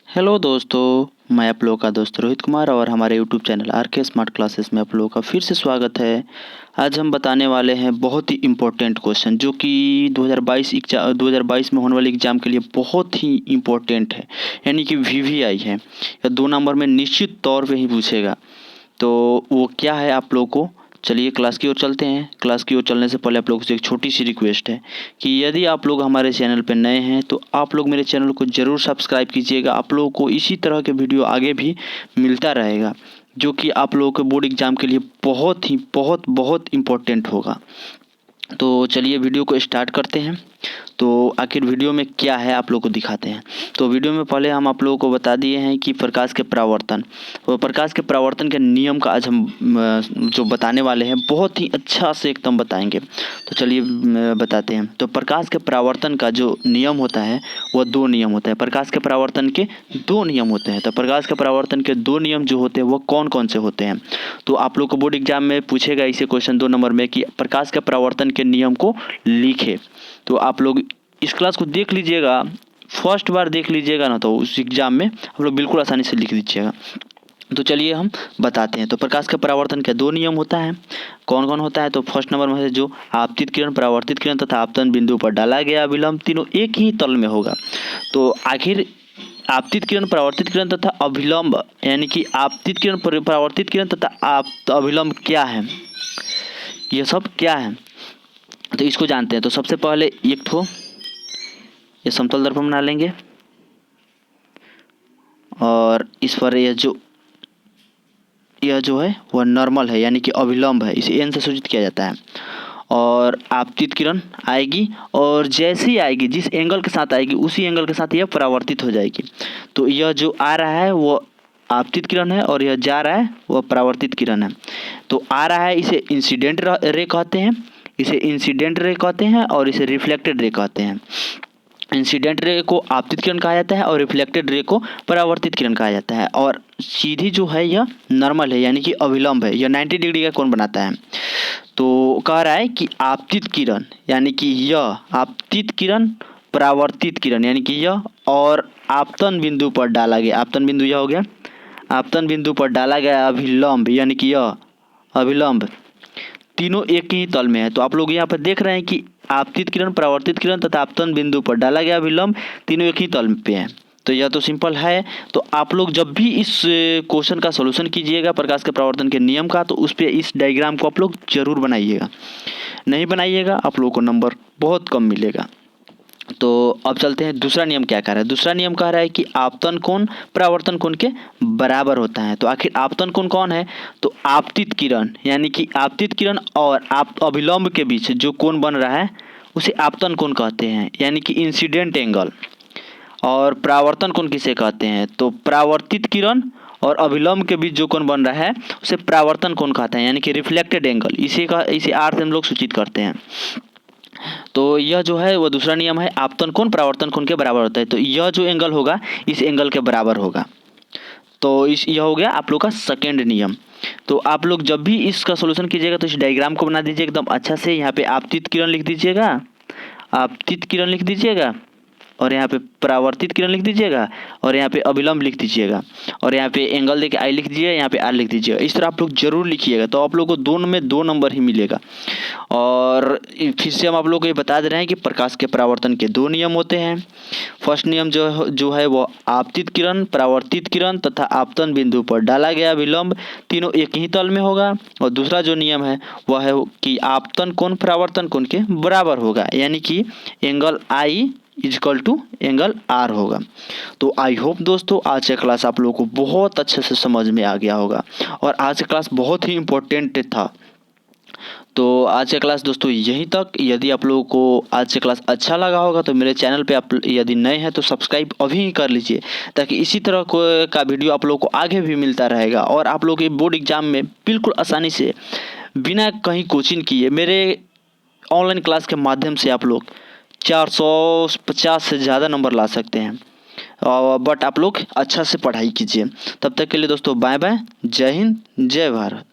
Hello दोस्तों, मैं आप लोगों का दोस्त रोहित कुमार और हमारे यूट्यूब चैनल आर के स्मार्ट क्लासेस में आप लोगों का फिर से स्वागत है। आज हम बताने वाले हैं बहुत ही इम्पोर्टेंट क्वेश्चन जो कि 2022 में होने वाले एग्ज़ाम के लिए बहुत ही इम्पोर्टेंट है, यानी कि वीवीआई है। यह 2 नंबर में निश्चित तौर पे ही पूछेगा। तो वो क्या है आप लोगों को, चलिए क्लास की ओर चलते हैं। क्लास की ओर चलने से पहले आप लोगों से एक छोटी सी रिक्वेस्ट है कि यदि आप लोग हमारे चैनल पर नए हैं तो आप लोग मेरे चैनल को ज़रूर सब्सक्राइब कीजिएगा। आप लोगों को इसी तरह के वीडियो आगे भी मिलता रहेगा जो कि आप लोगों के बोर्ड एग्ज़ाम के लिए बहुत इम्पोर्टेंट होगा। तो चलिए वीडियो को स्टार्ट करते हैं। तो आखिर वीडियो में क्या है आप लोगों को दिखाते हैं। तो वीडियो में पहले हम आप लोगों को बता दिए हैं कि प्रकाश के परावर्तन, वो प्रकाश के परावर्तन के नियम का आज हम जो बताने वाले हैं बहुत ही अच्छा से एकदम बताएंगे। तो चलिए बताते हैं। तो प्रकाश के परावर्तन का जो नियम होता है वह 2 नियम होता है। प्रकाश के परावर्तन के 2 नियम होते हैं। तो प्रकाश के परावर्तन के 2 नियम जो होते हैं वो कौन कौन से होते हैं। तो आप लोग को बोर्ड एग्जाम में पूछेगा इसे क्वेश्चन 2 नंबर में कि प्रकाश के परावर्तन के नियम को लिखे। तो आप लोग इस क्लास को देख लीजिएगा, फर्स्ट बार देख लीजिएगा ना तो उस एग्ज़ाम में आप लोग बिल्कुल आसानी से लिख दीजिएगा। तो चलिए हम बताते हैं। तो प्रकाश के परावर्तन के 2 नियम होता है। कौन कौन होता है। तो फर्स्ट नंबर में है जो आपतित किरण, परावर्तित किरण तथा आपतन बिंदु पर डाला गया अभिलंब तीनों एक ही तल में होगा। तो आखिर आपतित किरण, परावर्तित किरण तथा अभिलंब, यानी कि आपतित किरण, परावर्तित किरण तथा अभिलंब क्या है, ये सब क्या है तो इसको जानते हैं। तो सबसे पहले एक ठो ये समतल दर्पण बना लेंगे और इस पर यह जो है वह नॉर्मल है, यानी कि अभिलंब है, इसे एन से सूचित किया जाता है। और आपतित किरण आएगी और जैसे ही आएगी जिस एंगल के साथ आएगी उसी एंगल के साथ यह परावर्तित हो जाएगी। तो यह जो आ रहा है वो आपतित किरण है और यह जा रहा है वह परावर्तित किरण है। तो आ रहा है इसे इंसिडेंट रे कहते हैं, इसे इंसिडेंट रे कहते हैं और इसे रिफ्लेक्टेड रे कहते हैं। इंसिडेंट रे को आपतित किरण कहा जाता है और रिफ्लेक्टेड रे को परावर्तित किरण कहा जाता है। और सीधी जो है यह नॉर्मल है, यानी कि अभिलंब है, यह 90 डिग्री का कोण बनाता है। तो कह रहा है कि आपतित किरण, यानी कि यह आपतित किरण, परावर्तित किरण यानी कि यह, और आपतन बिंदु पर डाला गया, आपतन बिंदु यह हो गया, आपतन बिंदु पर डाला गया अभिलंब यानी कि यह अभिलंब तीनों एक ही तल में है। तो आप लोग यहाँ पर देख रहे हैं कि आपतित किरण, परावर्तित किरण तथा आपतन बिंदु पर डाला गया अभिलंब तीनों एक ही तल पे है। तो यह तो सिंपल है। तो आप लोग जब भी इस क्वेश्चन का सॉल्यूशन कीजिएगा प्रकाश के परावर्तन के नियम का, तो उस पर इस डायग्राम को आप लोग जरूर बनाइएगा। नहीं बनाइएगा आप लोगों को नंबर बहुत कम मिलेगा। तो अब चलते हैं दूसरा नियम क्या कह रहा है। दूसरा नियम कह रहा है कि आपतन कोण परावर्तन कोण के बराबर होता है। तो आखिर आपतन कोण कौन है। तो आपतित किरण, यानी कि आपतित किरण और आप अभिलंब के बीच जो कोण बन रहा है उसे आपतन कोण कहते हैं, यानी कि इंसिडेंट एंगल। और परावर्तन कोण किसे कहते हैं। तो परावर्तित किरण और अभिलंब के बीच जो कोण बन रहा है उसे परावर्तन कोण कहते हैं, यानी कि रिफ्लेक्टेड एंगल। इसे आर से हम लोग सूचित करते हैं। तो यह जो है वो दूसरा नियम है, आपतन कोण परावर्तन कोण के बराबर होता है। तो यह जो एंगल होगा इस एंगल के बराबर होगा। तो यह हो गया आप लोग का सेकेंड नियम। तो आप लोग जब भी इसका सॉल्यूशन कीजिएगा तो इस डायग्राम को बना दीजिए एकदम अच्छा से। यहाँ पे आपतित किरण लिख दीजिएगा, आपतित किरण लिख दीजिएगा, और यहाँ पे परावर्तित किरण लिख दीजिएगा, और यहाँ पे अभिलंब लिख दीजिएगा, और यहाँ पे एंगल देके आई लिख दीजिएगा, यहाँ पे आर लिख दीजिएगा। इस तरह आप लोग जरूर लिखिएगा तो आप लोग को दोनों में 2 नंबर ही मिलेगा। और फिर से हम आप लोग को ये बता दे रहे हैं कि प्रकाश के परावर्तन के 2 नियम होते हैं। फर्स्ट नियम जो है वो आपतित किरण, परावर्तित किरण तथा आपतन बिंदु पर डाला गया विलंब तीनों एक ही तल में होगा। और दूसरा जो नियम है वह है कि आपतन कोण परावर्तन कोण के बराबर होगा, यानी कि angle I equal to angle R होगा। तो आई होप दोस्तों आज का क्लास आप लोगों को बहुत अच्छे से समझ में आ गया होगा और आज का क्लास बहुत ही इम्पोर्टेंट था। तो आज का क्लास दोस्तों यहीं तक। यदि आप लोगों को आज का क्लास अच्छा लगा होगा तो मेरे चैनल पे आप यदि नए हैं तो सब्सक्राइब अभी ही कर लीजिए, ताकि इसी तरह का वीडियो आप लोगों को आगे भी मिलता रहेगा और आप लोग के बोर्ड एग्जाम में बिल्कुल आसानी से बिना कहीं कोचिंग किए मेरे ऑनलाइन क्लास के माध्यम से आप लोग 450 से ज़्यादा नंबर ला सकते हैं। बट आप लोग अच्छा से पढ़ाई कीजिए। तब तक के लिए दोस्तों बाय बाय, जय हिंद, जय भारत।